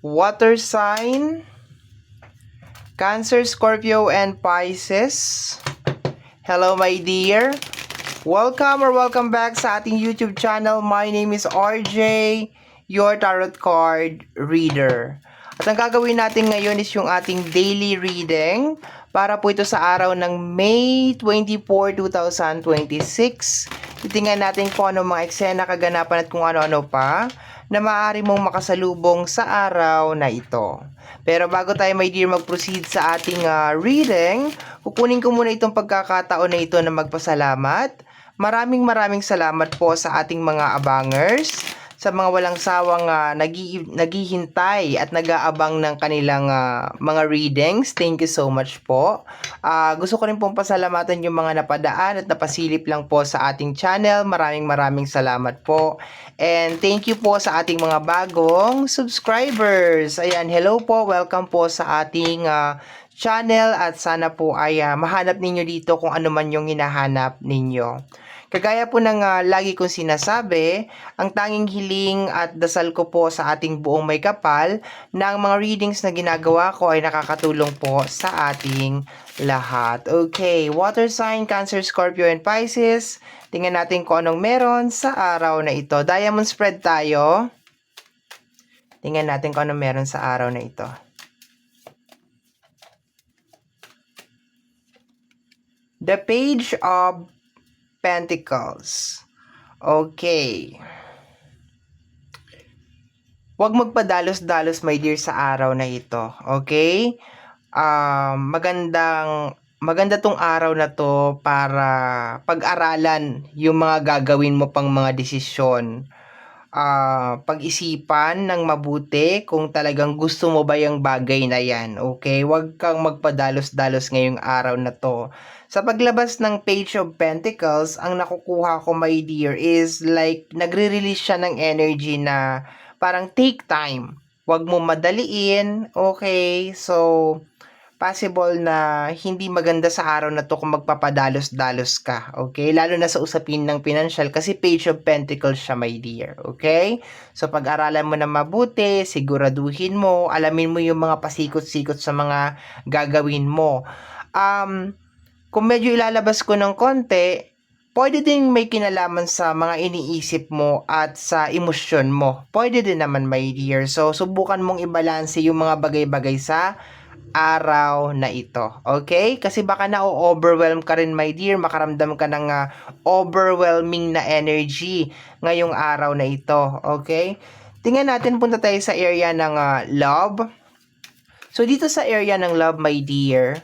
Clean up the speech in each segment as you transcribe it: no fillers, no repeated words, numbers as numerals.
water sign, Cancer, Scorpio, and Pisces. Hello my dear. Welcome back sa ating YouTube channel. My name is RJ, your tarot card reader. At ang gagawin natin ngayon is yung ating daily reading para po ito sa araw ng May 24, 2026. Titingnan natin kung ano mga eksena, kaganapan at kung ano-ano pa na maaari mong makasalubong sa araw na ito. Pero bago tayo my dear mag-proceed sa ating reading, kukunin ko muna itong pagkakataon na ito na magpasalamat. Maraming salamat po sa ating mga abangers, sa mga walang sawang naghihintay at nag-aabang ng kanilang mga readings. Thank you so much po. Gusto ko rin pong pasalamatan yung mga napadaan at napasilip lang po sa ating channel. Maraming salamat po. And thank you po sa ating mga bagong subscribers. Ayan, hello po. Welcome po sa ating channel at sana po ay mahanap ninyo dito kung ano man yung hinahanap ninyo. Kagaya po ng lagi kong sinasabi, ang tanging hiling at dasal ko po sa ating buong may kapal na ang mga readings na ginagawa ko ay nakakatulong po sa ating lahat. Okay, water sign, Cancer, Scorpio, and Pisces. Tingnan natin kung anong meron sa araw na ito. Diamond spread tayo. Tingnan natin kung anong meron sa araw na ito. The Page of Pentacles. Okay. Huwag magpadalos-dalos my dear sa araw na ito. Okay? Maganda tong araw na to para pag-aralan yung mga gagawin mo pang mga desisyon. Pag-isipan ng mabuti kung talagang gusto mo ba yung bagay na yan. Okay? Huwag kang magpadalos-dalos ngayong araw na to. Sa paglabas ng Page of Pentacles, ang nakukuha ko my dear is like nagre-release siya ng energy na parang take time. Huwag mo madaliin. Okay? So, possible na hindi maganda sa araw na to kung magpapadalos-dalos ka. Okay? Lalo na sa usapin ng financial kasi Page of Pentacles siya my dear. Okay? So, pag-aralan mo na mabuti, siguraduhin mo, alamin mo yung mga pasikot-sikot sa mga gagawin mo. Kung medyo ilalabas ko ng konti, pwede din may kinalaman sa mga iniisip mo at sa emosyon mo. Pwede din naman my dear. So, subukan mong ibalanse yung mga bagay-bagay sa araw na ito. Okay? Kasi baka na-overwhelm ka rin my dear. Makaramdam ka ng overwhelming na energy ngayong araw na ito. Okay? Tingnan natin, punta tayo sa area ng love. So, dito sa area ng love my dear,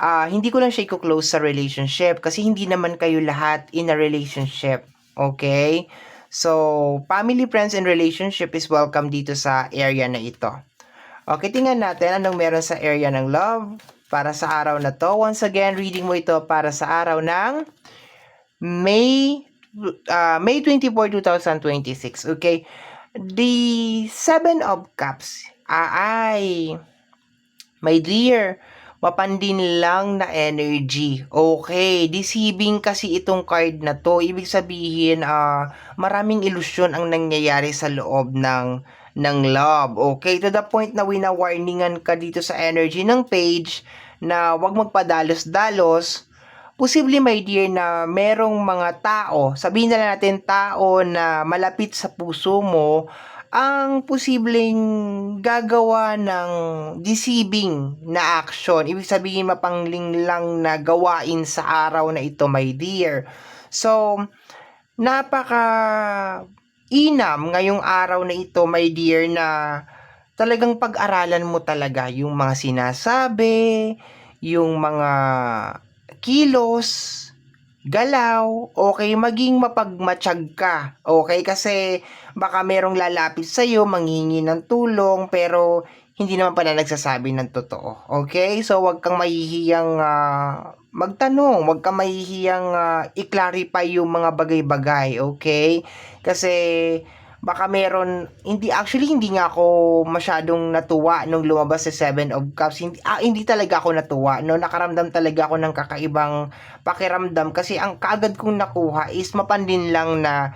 hindi ko lang siya i-close sa relationship kasi hindi naman kayo lahat in a relationship. Okay? So, family, friends, and relationship is welcome dito sa area na ito. Okay, tingnan natin anong meron sa area ng love para sa araw na to. Once again, reading mo ito para sa araw ng May 24, 2026. Okay? The Seven of Cups. My dear, mapandin lang na energy. Okay, deceiving kasi itong card na to. Ibig sabihin, maraming ilusyon ang nangyayari sa loob ng love. Okay, to the point na wina-warningan ka dito sa energy ng page na wag magpadalos-dalos. Posible my dear na merong mga tao, sabihin na natin tao na malapit sa puso mo, ang posibleng gagawa ng deceiving na action. Ibig sabihin mapanglinglang na gawain sa araw na ito, my dear. So, napaka inam ngayong araw na ito, my dear, na talagang pag-aralan mo talaga yung mga sinasabi, yung mga kilos, galaw, okay, maging mapagmatsyag ka, okay, kasi baka merong lalapit sa'yo, manghingi ng tulong, pero hindi naman pala nagsasabi ng totoo, okay, so wag kang mahihiyang magtanong, wag kang mahihiyang i-clarify yung mga bagay-bagay, okay, kasi baka meron, hindi nga ako masyadong natuwa nung lumabas sa Seven of Cups. Hindi talaga ako natuwa, no? Nakaramdam talaga ako ng kakaibang pakiramdam kasi ang kaagad kong nakuha is mapandin lang na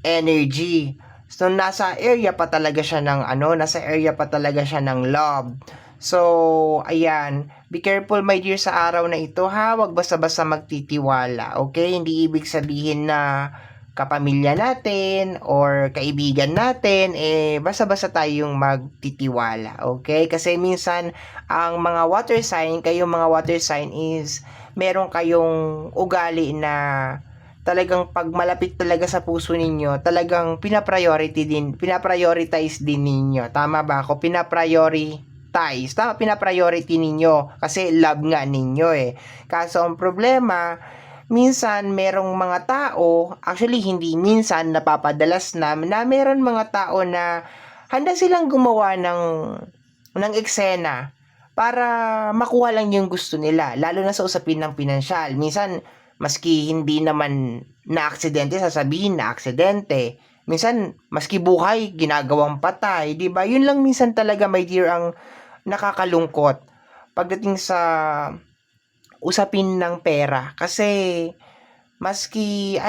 energy. So, nasa area pa talaga siya ng love. So, ayan, be careful my dear sa araw na ito ha, wag basta-basta magtitiwala, okay? Hindi ibig sabihin na kapamilya natin or kaibigan natin, basta-basta tayong magtitiwala, okay? Kasi minsan, ang mga water sign, kayong mga water sign is, meron kayong ugali na talagang pag malapit talaga sa puso ninyo, talagang pinaprioritize din ninyo. Tama ba ako? Pinapriority ninyo kasi love nga ninyo eh. Kaso ang problema, minsan merong mga tao, actually hindi minsan, napapadalas na meron mga tao na handa silang gumawa ng eksena para makuha lang yung gusto nila, lalo na sa usapin ng pinansyal. Minsan, maski hindi naman na aksidente, sasabihin na aksidente. Minsan, maski buhay, ginagawang patay, di ba? Yun lang minsan talaga, my dear, ang nakakalungkot pagdating sa usapin ng pera. Kasi, maski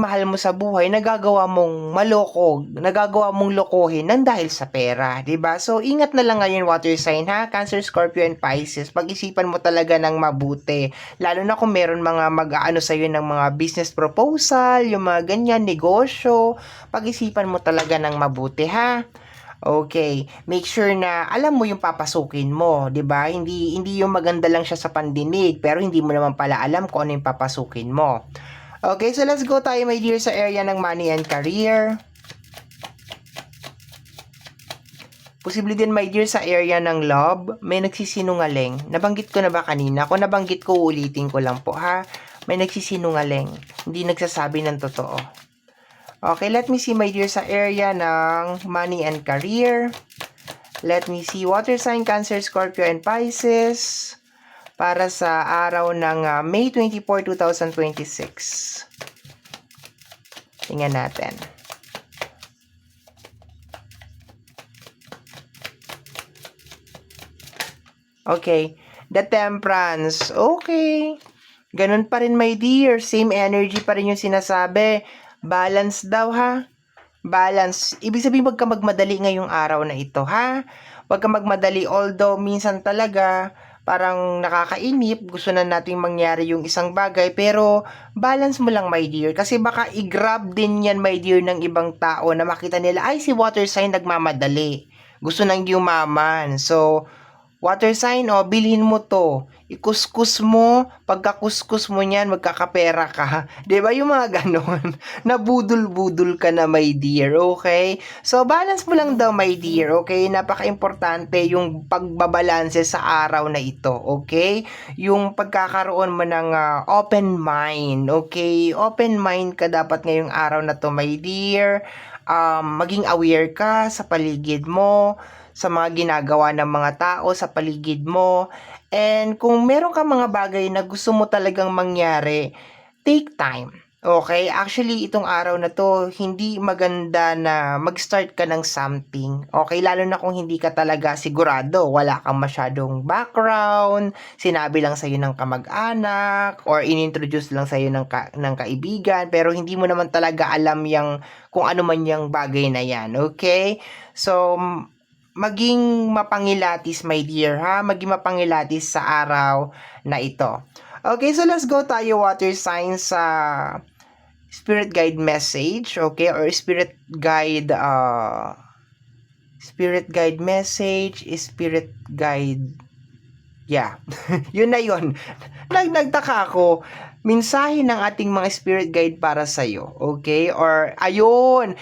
mahal mo sa buhay, nagagawa mong lokohin nang dahil sa pera, 'di ba? So ingat na lang ngayon water sign ha, Cancer, Scorpio and Pisces. Pag-isipan mo talaga ng mabuti. Lalo na kung meron mga mag-aano sa iyo ng mga business proposal, yung mga ganyan negosyo, pag-isipan mo talaga ng mabuti ha. Okay, make sure na alam mo yung papasukin mo, 'di ba? Hindi yung maganda lang siya sa pandinig, pero hindi mo naman pala alam kung ano yung papasukin mo. Okay, so let's go tayo my dear sa area ng money and career. Posible din my dear sa area ng love, may nagsisinungaling. Nabanggit ko na ba kanina? Kung nabanggit ko, ulitin ko lang po ha. May nagsisinungaling, hindi nagsasabi ng totoo. Okay, let me see my dear sa area ng money and career. Let me see water sign, Cancer, Scorpio and Pisces para sa araw ng May 24, 2026. Tingnan natin. Okay, the Temperance. Okay. Ganun pa rin my dear, same energy pa rin yung sinasabi. Balance daw ha. Balance. Ibig sabihin wag ka magmadali ngayong araw na ito ha. Wag ka magmadali, although minsan talaga parang nakakainip, gusto na nating mangyari yung isang bagay, pero balance mo lang my dear, kasi baka i-grab din yan my dear ng ibang tao na makita nila, ay si water sign nagmamadali, gusto nang yumaman. So water sign, bilhin mo to. Ikuskus mo, pagkakuskus mo niyan, magkakapera ka. 'Di ba yung mga ganon? Nabudol-budol ka na, my dear, okay? So, balance mo lang daw, my dear, okay? Napaka-importante yung pagbabalanse sa araw na ito, okay? Yung pagkakaroon mo ng open mind, okay? Open mind ka dapat ngayong araw na to, my dear. Maging aware ka sa paligid mo, sa mga ginagawa ng mga tao sa paligid mo. And kung meron ka mga bagay na gusto mo talagang mangyari, take time. Okay? Actually, itong araw na to, hindi maganda na mag-start ka ng something. Okay? Lalo na kung hindi ka talaga sigurado, wala kang masyadong background, sinabi lang sa'yo ng kamag-anak, or inintroduce lang sa'yo ng kaibigan, pero hindi mo naman talaga alam kung ano man yung bagay na yan. Okay? So, maging mapangilatis my dear ha, maging mapangilatis sa araw na ito. Okay, so let's go tayo water sign sa spirit guide message, okay, or spirit guide message, spirit guide, yeah. Yun na yun. Nagtaka ako, mensahe ng ating mga spirit guide para sa'yo, okay? Or, ayun,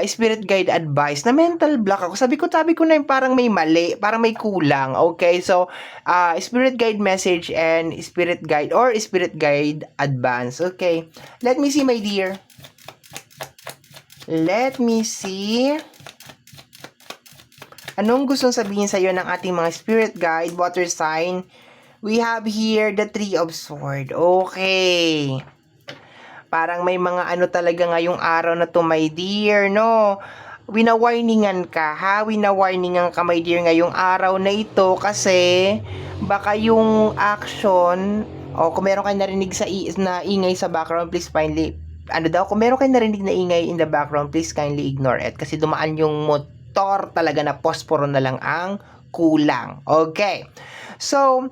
spirit guide advice, na mental block ako. Sabi ko na yung parang may mali, parang may kulang, okay? So, spirit guide message and spirit guide or spirit guide advice, okay? Let me see, my dear. Let me see. Anong gustong sabihin sa'yo ng ating mga spirit guide, water sign? We have here the Three of Swords. Okay. Parang may mga ano talaga ngayong araw na to, my dear, no? Winawarningan ka, ha? Winawarningan ka, my dear, ngayong araw na ito kasi baka yung action, kung meron kayo narinig na ingay sa background, please ano daw, kung meron kayo narinig na ingay in the background, please kindly ignore it. Kasi dumaan yung motor talaga na posporo na lang ang kulang. Okay. So,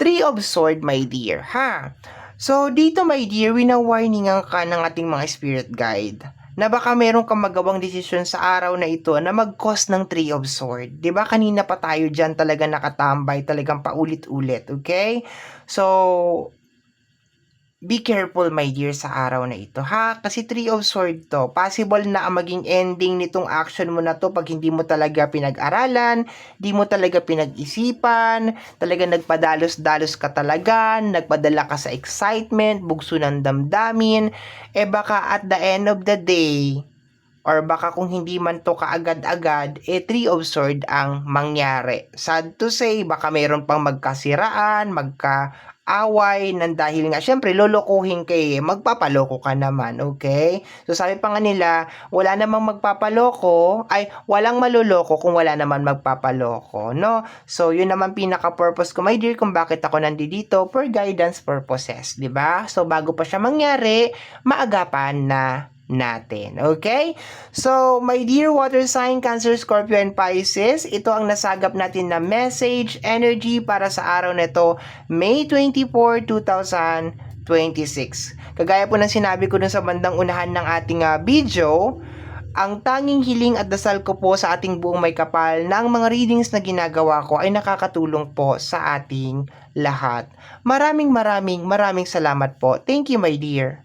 Three of Swords, my dear, ha? So, dito, my dear, wina-warningan ka ng ating mga spirit guide na baka meron kang magawang desisyon sa araw na ito na mag-cause ng Three of Swords. 'Di ba kanina pa tayo dyan talaga nakatambay, talagang paulit-ulit, okay? So, be careful, my dear, sa araw na ito, ha? Kasi Three of Swords to. Possible na ang maging ending nitong action mo na to pag hindi mo talaga pinag-aralan, hindi mo talaga pinag-isipan, talaga nagpadalos-dalos ka talaga, nagpadala ka sa excitement, bugso ng damdamin, baka at the end of the day, or baka kung hindi man to kaagad-agad, Three of Swords ang mangyari. Sad to say, baka meron pang magkasiraan, magkaaway, nang dahil nga, syempre, lolokohin kayo, magpapaloko ka naman, okay? So, sabi pa nga nila, wala namang magpapaloko, walang maluloko kung wala naman magpapaloko, no? So, yun naman pinaka-purpose ko, my dear, kung bakit ako nandito, for guidance purposes, di ba? So, bago pa siya mangyari, maagapan na natin. Okay? So, my dear water sign, Cancer, Scorpio, and Pisces, ito ang nasagap natin na message, energy para sa araw na ito, May 24, 2026. Kagaya po ng sinabi ko dun sa bandang unahan ng ating video, ang tanging hiling at dasal ko po sa ating buong may kapal na ang mga readings na ginagawa ko ay nakakatulong po sa ating lahat. Maraming salamat po. Thank you, my dear.